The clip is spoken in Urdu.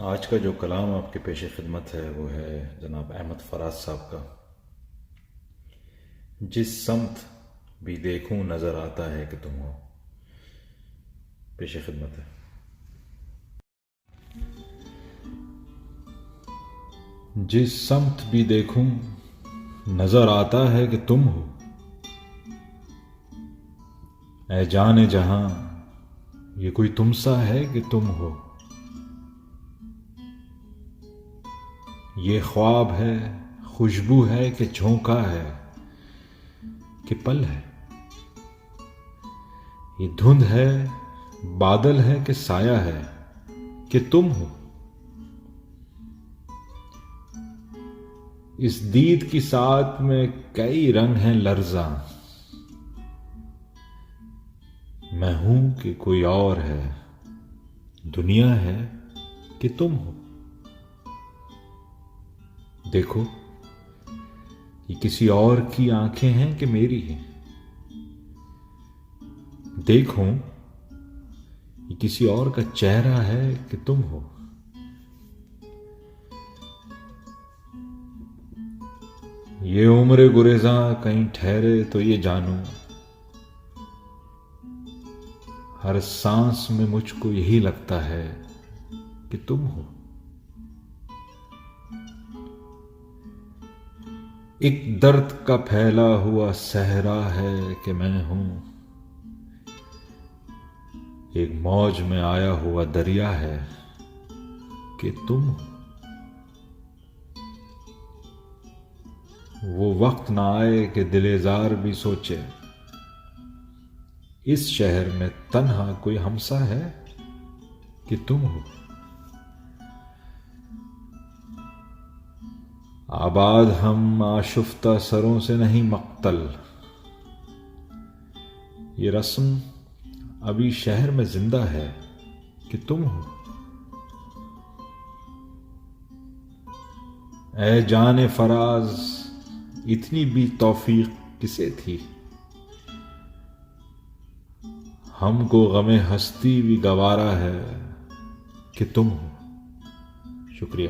آج کا جو کلام آپ کے پیش خدمت ہے وہ ہے جناب احمد فراز صاحب کا۔ جس سمت بھی دیکھوں نظر آتا ہے کہ تم ہو، پیش خدمت ہے۔ جس سمت بھی دیکھوں نظر آتا ہے کہ تم ہو، اے جان جہاں یہ کوئی تم سا ہے کہ تم ہو۔ یہ خواب ہے، خوشبو ہے کہ جھونکا ہے کہ پل ہے۔ یہ دھند ہے، بادل ہے کہ سایہ ہے کہ تم ہو۔ اس دید کی ساعت میں کئی رنگ ہیں لرزاں، میں ہوں کہ کوئی اور ہے، دنیا ہے کہ تم ہو۔ دیکھو یہ کسی اور کی آنکھیں ہیں کہ میری ہیں، دیکھو یہ کسی اور کا چہرہ ہے کہ تم ہو۔ یہ عمر گریزاں کہیں ٹھہرے تو یہ جانوں، ہر سانس میں مجھ کو یہی لگتا ہے کہ تم ہو۔ ایک درد کا پھیلا ہوا صحرا ہے کہ میں ہوں، ایک موج میں آیا ہوا دریا ہے کہ تم ہو۔ وہ وقت نہ آئے کہ دل زار بھی سوچے، اس شہر میں تنہا کوئی ہمسا ہے کہ تم ہو۔ آباد ہم آشفتہ سروں سے نہیں مقتل، یہ رسم ابھی شہر میں زندہ ہے کہ تم ہو۔ اے جان فراز اتنی بھی توفیق کسے تھی، ہم کو غم ہستی بھی گوارا ہے کہ تم ہو۔ شکریہ۔